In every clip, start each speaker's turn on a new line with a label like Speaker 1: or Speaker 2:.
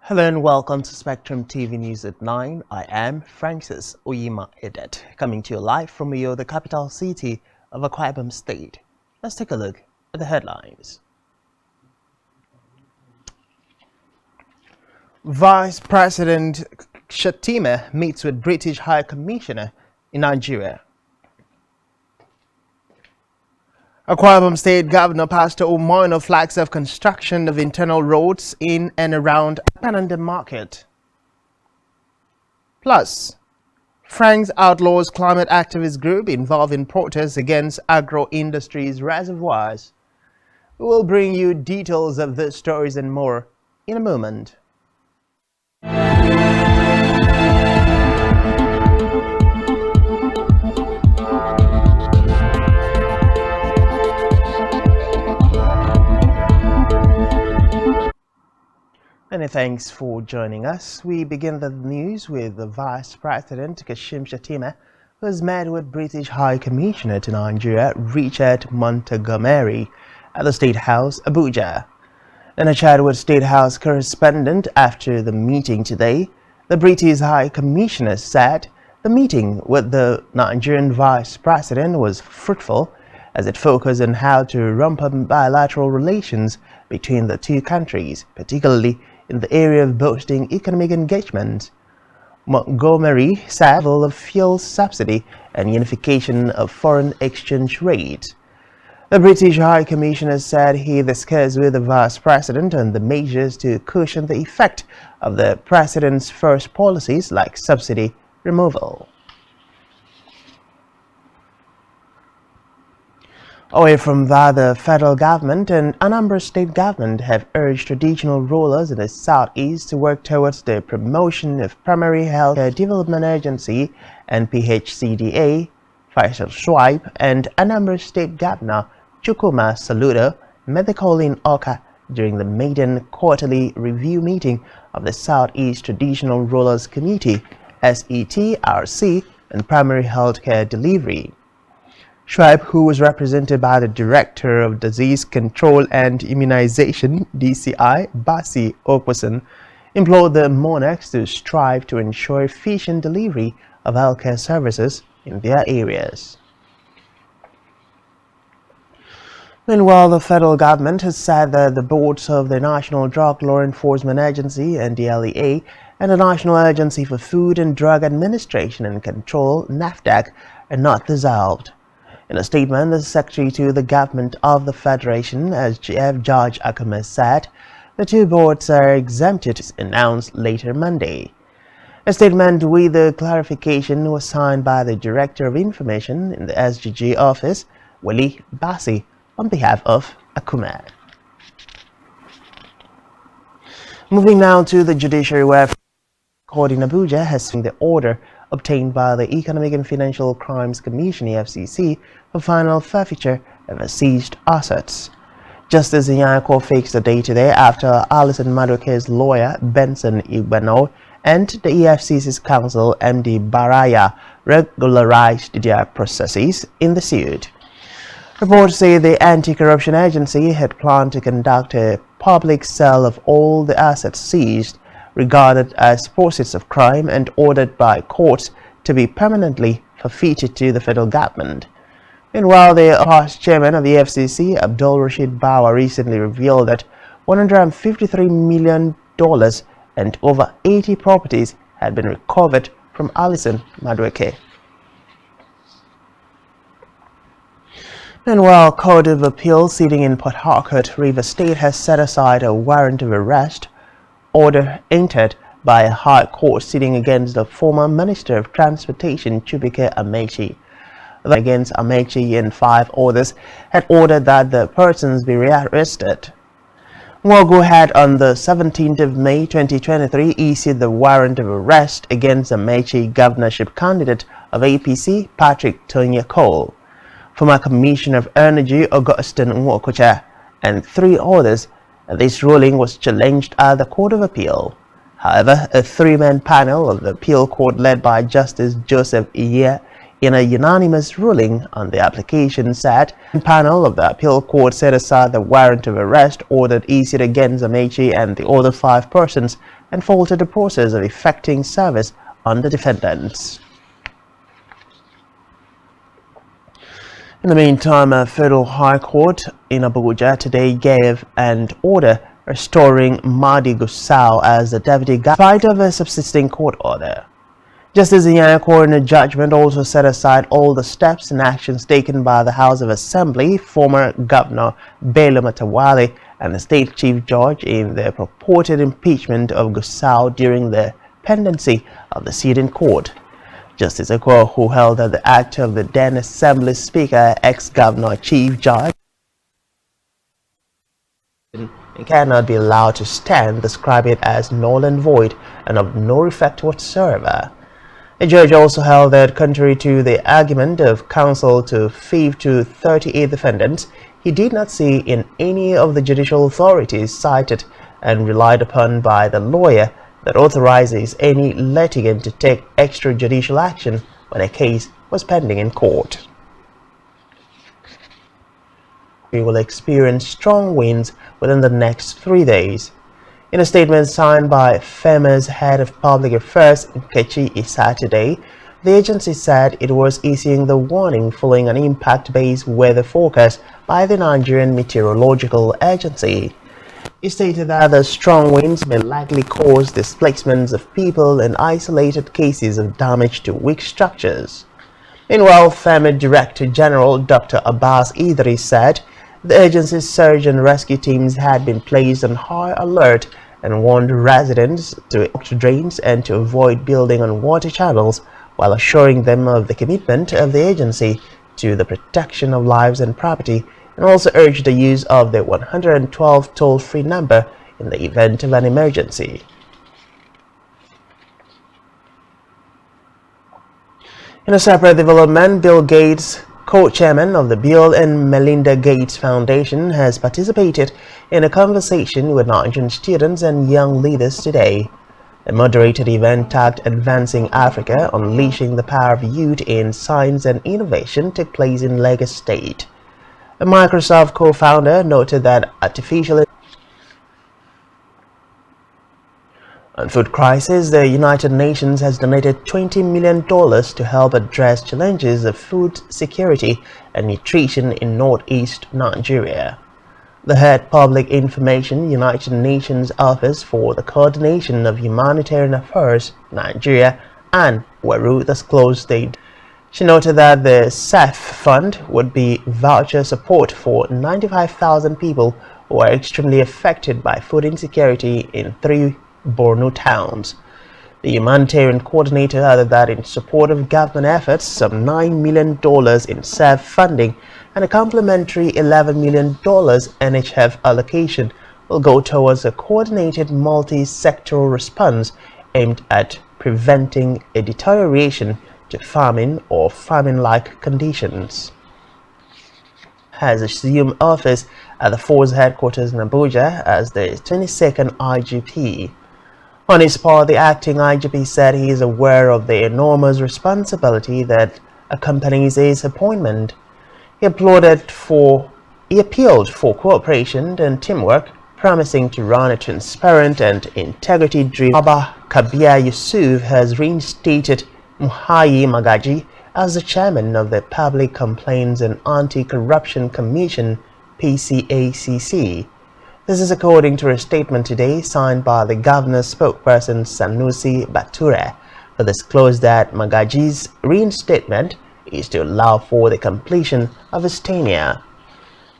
Speaker 1: Hello and welcome to Spectrum TV News at 9. I am Francis Oyima Edet, coming to you live from Uyo, the capital city of Akwa Ibom State. Let's take a look at the headlines. Vice President Shettima meets with British High Commissioner in Nigeria. Akwa Ibom State Governor Pastor Umoino flags off construction of internal roads in and around Pananda Market. Plus, Franks outlaws climate activist group involved in protests against agro-industries reservoirs. We will bring you details of these stories and more in a moment. Many thanks for joining us. We begin the news with the Vice President Kashim Shettima, who has met with British High Commissioner to Nigeria Richard Montgomery at the State House, Abuja. In a chat with State House correspondent after the meeting today, the British High Commissioner said the meeting with the Nigerian Vice President was fruitful as it focused on how to ramp up bilateral relations between the two countries, particularly in the area of boosting economic engagement. Montgomery said of fuel subsidy and unification of foreign exchange rates. The British High Commissioner said he discussed with the Vice President on the measures to cushion the effect of the President's first policies like subsidy removal. Away from that, the federal government and Anambra state government have urged traditional rulers in the southeast to work towards the promotion of Primary Health Care Development Agency and PHCDA, Faisal Shuaib, and Anambra State Governor Chukwuma Soludo met the call in Awka during the maiden quarterly review meeting of the Southeast Traditional Rulers Committee, SETRC, and Primary Health Care Delivery. Shuaib, who was represented by the Director of Disease Control and Immunization, DCI, Basi Okwason, implored the monarchs to strive to ensure efficient delivery of healthcare services in their areas. Meanwhile, the federal government has said that the boards of the National Drug Law Enforcement Agency, NDLEA, and the National Agency for Food and Drug Administration and Control, NAFDAC, are not dissolved. In a statement, the Secretary to the Government of the Federation, SGF George Akume, said the two boards are exempted, announced later Monday. A statement with the clarification was signed by the Director of Information in the SGG office, Willie Basi, on behalf of Akume. Moving now to the judiciary, where court in Abuja has seen the order obtained by the Economic and Financial Crimes Commission (EFCC) for final forfeiture of seized assets. Justice Inyako fixed the day today after Alison Madueke's lawyer Benson Igbano and the EFCC's counsel MD Baraya regularized their processes in the suit. Reports say the Anti-Corruption Agency had planned to conduct a public sale of all the assets seized, regarded as proceeds of crime and ordered by courts to be permanently forfeited to the federal government. Meanwhile, the past chairman of the FCC, Abdul Rashid Bawa, recently revealed that $153 million and over 80 properties had been recovered from Alison Madueke. Meanwhile, Court of Appeal sitting in Port Harcourt, Rivers State, has set aside a warrant of arrest order entered by a high court sitting against the former Minister of Transportation Chubike Amechi. Against Amechi and 5 others had ordered that the persons be rearrested. We'll go ahead on the 17th of May 2023 issued the warrant of arrest against Amechi governorship candidate of APC Patrick Tonya Cole, former Commissioner of Energy Augustine Nwokocha, and 3 others. This ruling was challenged at the Court of Appeal. However, a 3-man panel of the appeal court led by Justice Joseph in a unanimous ruling on the application said the panel of the appeal court set aside the warrant of arrest ordered issued against Amechi and the other 5 persons and faulted the process of effecting service on the defendants. In the meantime, a federal high court in Abuja today gave an order restoring Madi Gusau as the deputy governor, in spite of a subsisting court order. Justice Inyanya Coroner judgment also set aside all the steps and actions taken by the House of Assembly, former Governor Bello Matawalle, and the State Chief Judge in the purported impeachment of Gusau during the pendency of the sitting court. Justice Okoro, who held that the act of the then Assembly Speaker, ex-Governor Chief Judge, cannot be allowed to stand, described it as null and void and of no effect whatsoever. The judge also held that, contrary to the argument of counsel to 5 to 38 defendants, he did not see in any of the judicial authorities cited and relied upon by the lawyer that authorizes any litigant to take extrajudicial action when a case was pending in court. We will experience strong winds within the next 3 days. In a statement signed by FEMA's head of public affairs, Nkechi Issa, today, the agency said it was issuing the warning following an impact-based weather forecast by the Nigerian Meteorological Agency. It stated that the strong winds may likely cause displacements of people and isolated cases of damage to weak structures. Meanwhile, FEMA Director General Dr. Abbas Idris said the agency's search and rescue teams had been placed on high alert and warned residents to block drains and to avoid building on water channels, while assuring them of the commitment of the agency to the protection of lives and property, and also urged the use of the 112 toll-free number in the event of an emergency. In a separate development, Bill Gates, co-chairman of the Bill and Melinda Gates Foundation, has participated in a conversation with Nigerian students and young leaders today. A moderated event tagged Advancing Africa, Unleashing the Power of Youth in Science and Innovation took place in Lagos State. A Microsoft co-founder noted that artificial on food crisis, the United Nations has donated $20 million to help address challenges of food security and nutrition in northeast Nigeria. The head Public Information United Nations Office for the Coordination of Humanitarian Affairs, Nigeria, and Waru disclosed they. She noted that the CEF fund would be voucher support for 95,000 people who are extremely affected by food insecurity in 3 Borno towns. The humanitarian coordinator added that in support of government efforts, some $9 million in CEF funding and a complementary $11 million NHF allocation will go towards a coordinated multi-sectoral response aimed at preventing a deterioration to famine or famine-like conditions. Has assumed office at the force headquarters in Abuja as the 22nd IGP. On his part, the acting IGP said he is aware of the enormous responsibility that accompanies his appointment. He appealed for cooperation and teamwork, promising to run a transparent and integrity-driven. Abba Kabir Yusuf has reinstated Muhayi Magaji as the chairman of the Public Complaints and Anti-Corruption Commission, PCACC. This is according to a statement today signed by the governor's spokesperson Sanusi Bature, who disclosed that Magaji's reinstatement is to allow for the completion of his tenure.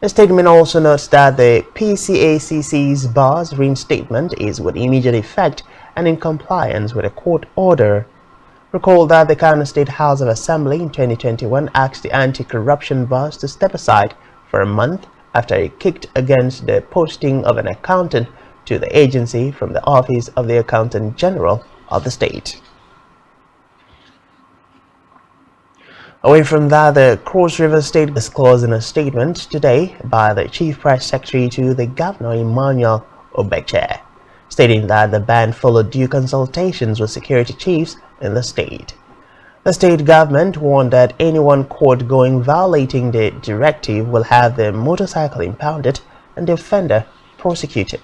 Speaker 1: The statement also notes that the PCACC's bar's reinstatement is with immediate effect and in compliance with a court order. Recall that the Kano State House of Assembly in 2021 asked the anti-corruption boss to step aside for a month after he kicked against the posting of an accountant to the agency from the office of the Accountant General of the state. Away from that, the Cross River State disclosed in a statement today by the Chief Press Secretary to the Governor Emmanuel Obeche, stating that the ban followed due consultations with security chiefs in the state. The state government warned that anyone caught going violating the directive will have their motorcycle impounded and the offender prosecuted.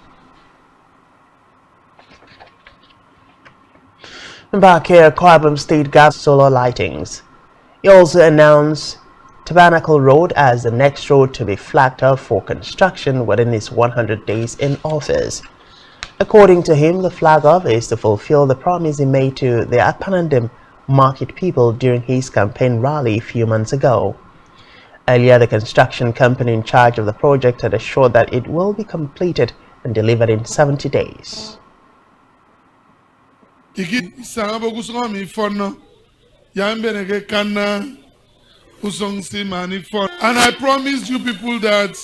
Speaker 1: Back here, Kwabam State got solar lightings. He also announced Tabernacle Road as the next road to be flagged up for construction within his 100 days in office. According to him, the flag up is to fulfill the promise he made to the Apanandem market people during his campaign rally a few months ago. Earlier, the construction company in charge of the project had assured that it will be completed and delivered in 70 days.
Speaker 2: And I promised you people that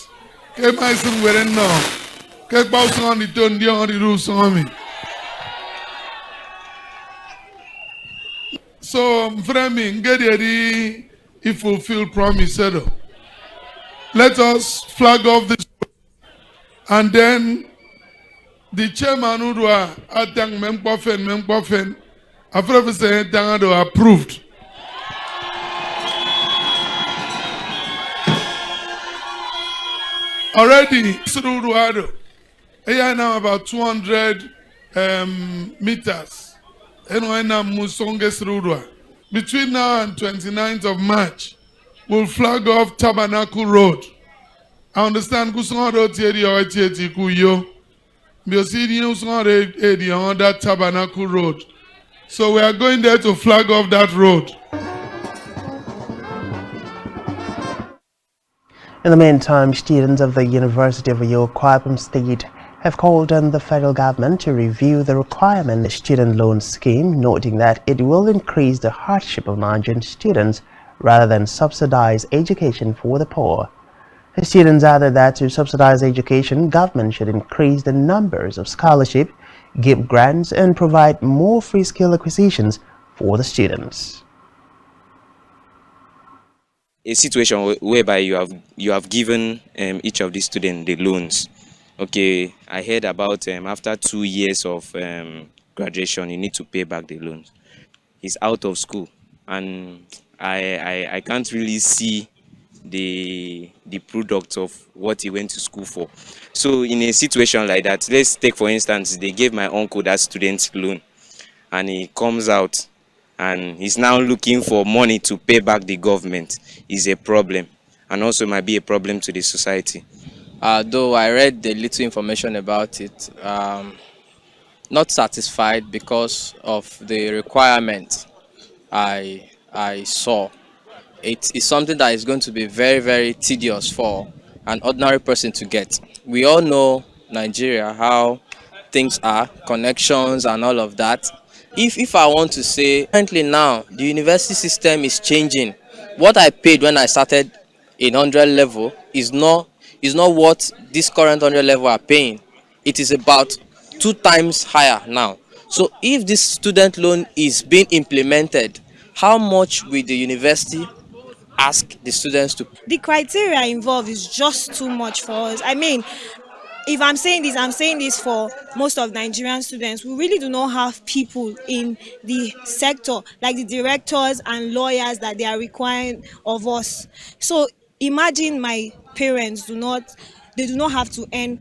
Speaker 2: so framing get ready if fulfill promise. Let us flag off this, and then the chairman who are after saying approved. Already, here now about 200 meters. Between now and 29th of March, we'll flag off Tabernacle Road. I understand that Tabernacle Road. So we are going there to flag off that road.
Speaker 1: In the meantime, students of the University of Kwabam State have called on the federal government to review the requirement of the student loan scheme, noting that it will increase the hardship of Nigerian students rather than subsidize education for the poor. The students added that to subsidize education, government should increase the numbers of scholarships, give grants, and provide more free skill acquisitions for the students.
Speaker 3: A situation whereby you have given each of the students the loans. Okay, I heard about after 2 years of graduation, you need to pay back the loans. He's out of school, and I can't really see the product of what he went to school for. So in a situation like that, let's take for instance, they gave my uncle that student loan, and he comes out and he's now looking for money to pay back the government. Is a problem, and also might be a problem to the society.
Speaker 4: Though I read the little information about it, not satisfied because of the requirement I saw. It is something that is going to be very, very tedious for an ordinary person to get. We all know Nigeria, how things are, connections and all of that. If I want to say, currently now, the university system is changing. What I paid when I started in 100 level is not what this current 100 level are paying. It is about 2 times higher now. So if this student loan is being implemented, how much will the university ask the students to?
Speaker 5: The criteria involved is just too much for us. I mean, if I'm saying this for most of Nigerian students. We really do not have people in the sector like the directors and lawyers that they are requiring of us. So imagine my parents do not have to earn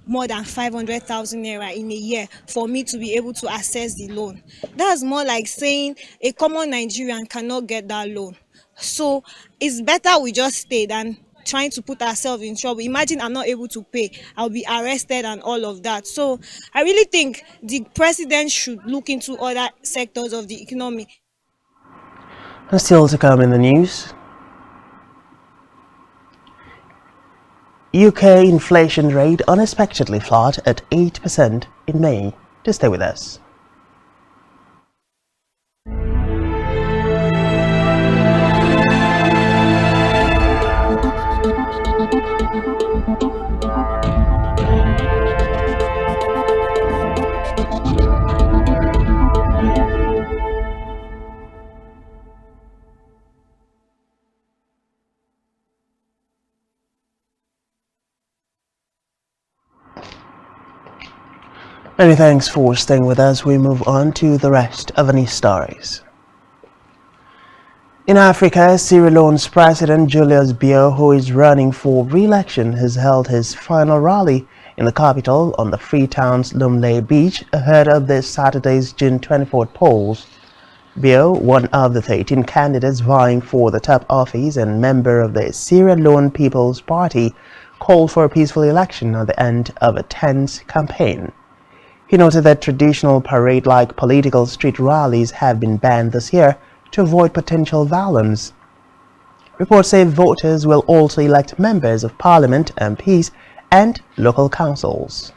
Speaker 5: more than 500,000 naira in a year for me to be able to access the loan. That's more like saying a common Nigerian cannot get that loan. So it's better we just stay than trying to put ourselves in trouble. Imagine I'm not able to pay, I'll be arrested and all of that. So I really think the president should look into other sectors of the economy.
Speaker 1: And still to come in the news, UK inflation rate unexpectedly flat at 8% in May. To stay with us. Many thanks for staying with us. We move on to the rest of the news stories. In Africa, Sierra Leone's President Julius Bio, who is running for re-election, has held his final rally in the capital on the Freetown's Lumley Beach ahead of this Saturday's June 24th polls. Bio, one of the 13 candidates vying for the top office and member of the Sierra Leone People's Party, called for a peaceful election at the end of a tense campaign. He noted that traditional parade-like political street rallies have been banned this year to avoid potential violence. Reports say voters will also elect members of parliament, MPs, and local councils.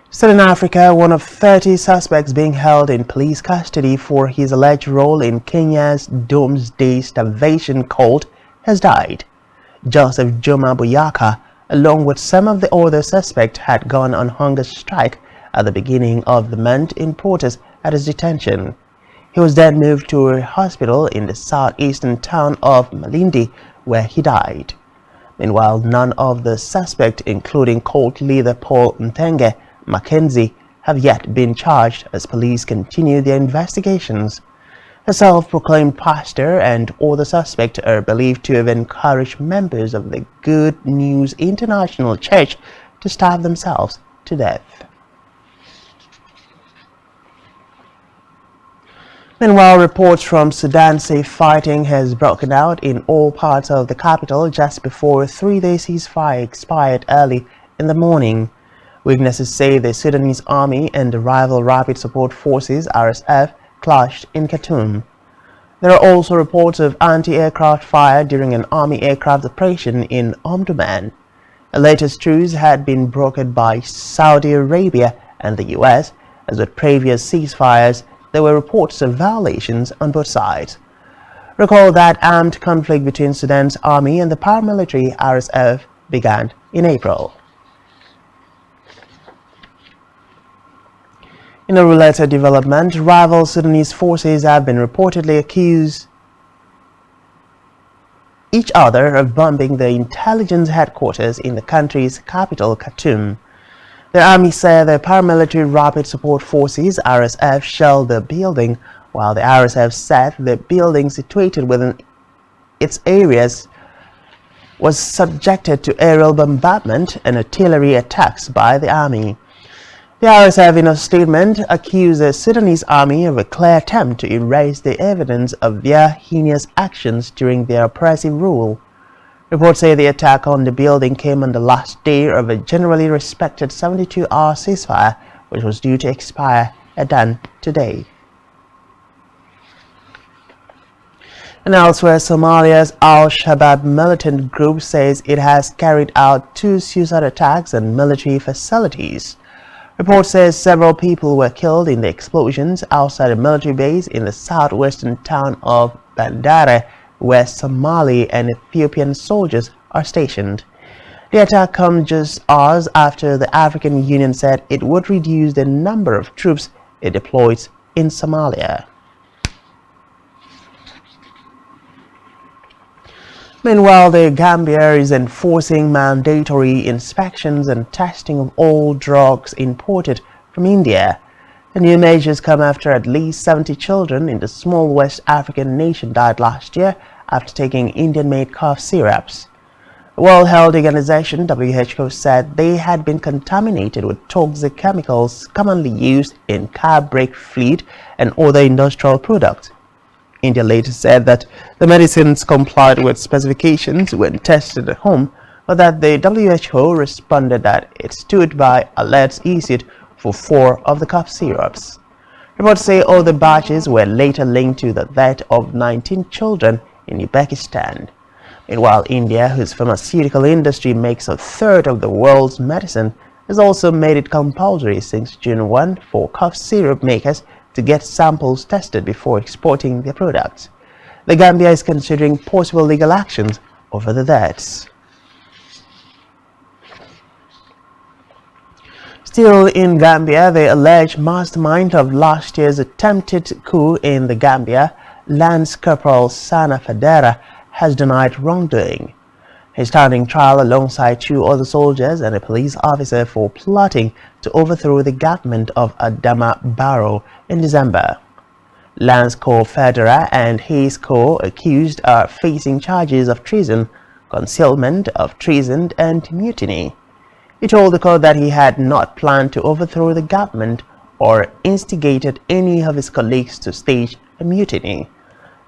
Speaker 1: Still in Africa, one of 30 suspects being held in police custody for his alleged role in Kenya's doomsday starvation cult has died. Joseph Juma Boyaka, along with some of the other suspects, had gone on hunger strike at the beginning of the month in protest at his detention. He was then moved to a hospital in the southeastern town of Malindi, where he died. Meanwhile, none of the suspects, including cult leader Paul Ntenge Mackenzie, have yet been charged as police continue their investigations. A self-proclaimed pastor and other suspects are believed to have encouraged members of the Good News International Church to starve themselves to death. Meanwhile, reports from Sudan say fighting has broken out in all parts of the capital just before a three-day ceasefire expired early in the morning. Witnesses say the Sudanese army and the rival Rapid Support Forces (RSF) clashed in Khartoum. There are also reports of anti-aircraft fire during an army aircraft operation in Omdurman. A latest truce had been brokered by Saudi Arabia and the US. As with previous ceasefires, there were reports of violations on both sides. Recall that armed conflict between Sudan's army and the paramilitary RSF began in April. In a related development, rival Sudanese forces have been reportedly accused each other of bombing the intelligence headquarters in the country's capital, Khartoum. The army said the paramilitary Rapid Support Forces (RSF) shelled the building, while the RSF said the building situated within its areas was subjected to aerial bombardment and artillery attacks by the army. The RSF, in a statement, accused the Sudanese army of a clear attempt to erase the evidence of their heinous actions during their oppressive rule. Reports say the attack on the building came on the last day of a generally respected 72-hour ceasefire, which was due to expire at dawn today. And elsewhere, Somalia's Al-Shabaab militant group says it has carried out 2 suicide attacks on military facilities. Report says several people were killed in the explosions outside a military base in the southwestern town of Bandara, where Somali and Ethiopian soldiers are stationed. The attack comes just hours after the African Union said it would reduce the number of troops it deploys in Somalia. Meanwhile, the Gambia is enforcing mandatory inspections and testing of all drugs imported from India. The new measures come after at least 70 children in the small West African nation died last year after taking Indian-made cough syrups. The World Health Organization (WHO) said they had been contaminated with toxic chemicals commonly used in car brake fluid and other industrial products. India later said that the medicines complied with specifications when tested at home, but that the WHO responded that it stood by alerts issued for 4 of the cough syrups. Reports say all the batches were later linked to the death of 19 children in Uzbekistan. Meanwhile, India, whose pharmaceutical industry makes a third of the world's medicine, has also made it compulsory since June 1 for cough syrup makers to get samples tested before exporting their products. The Gambia is considering possible legal actions over the deaths. Still in Gambia, the alleged mastermind of last year's attempted coup in the Gambia, Lance Corporal Sana Fadera, has denied wrongdoing. He's standing trial alongside 2 other soldiers and a police officer for plotting to overthrow the government of Adama Barrow in December. Lance Corps Federer and Hayes Corps accused are facing charges of treason, concealment of treason, and mutiny. He told the court that he had not planned to overthrow the government or instigated any of his colleagues to stage a mutiny.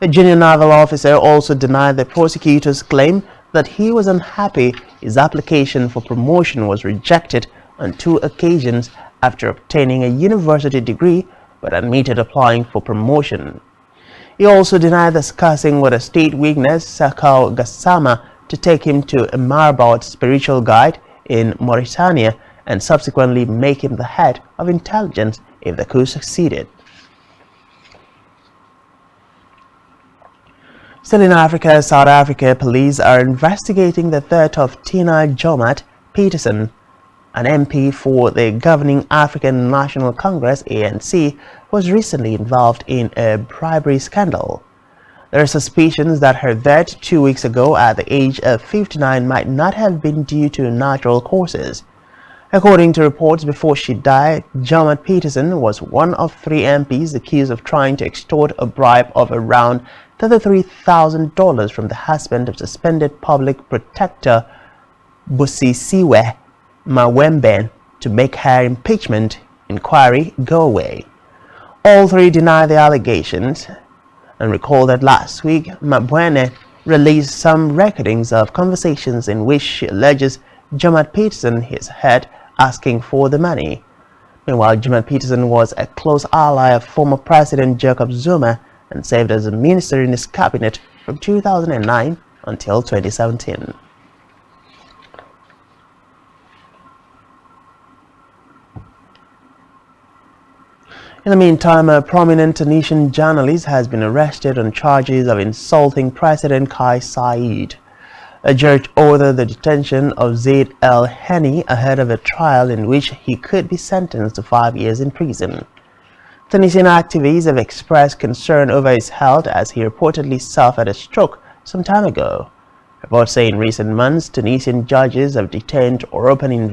Speaker 1: The junior naval officer also denied the prosecutor's claim that he was unhappy his application for promotion was rejected on 2 occasions after obtaining a university degree, but admitted applying for promotion. He also denied discussing with a state witness, Sakau Gassama, to take him to a Marabout spiritual guide in Mauritania and subsequently make him the head of intelligence if the coup succeeded. Still in Africa, South Africa police are investigating the death of Tina Joemat Peterson, an MP for the governing African National Congress (ANC), was recently involved in a bribery scandal. There are suspicions that her death 2 weeks ago at the age of 59 might not have been due to natural causes. According to reports, before she died, Joemat Peterson was one of 3 MPs accused of trying to extort a bribe of around $33,000 from the husband of suspended public protector Busisiwe Mawembe to make her impeachment inquiry go away. All 3 deny the allegations, and recall that last week Mabwene released some recordings of conversations in which she alleges Joemat Peterson is heard asking for the money. Meanwhile, Joemat Peterson was a close ally of former President Jacob Zuma and served as a minister in his cabinet from 2009 until 2017. In the meantime, a prominent Tunisian journalist has been arrested on charges of insulting President Kais Saied. A judge ordered the detention of Zaid El Heni ahead of a trial in which he could be sentenced to 5 years in prison. Tunisian activists have expressed concern over his health as he reportedly suffered a stroke some time ago. Reports say in recent months, Tunisian judges have detained or opened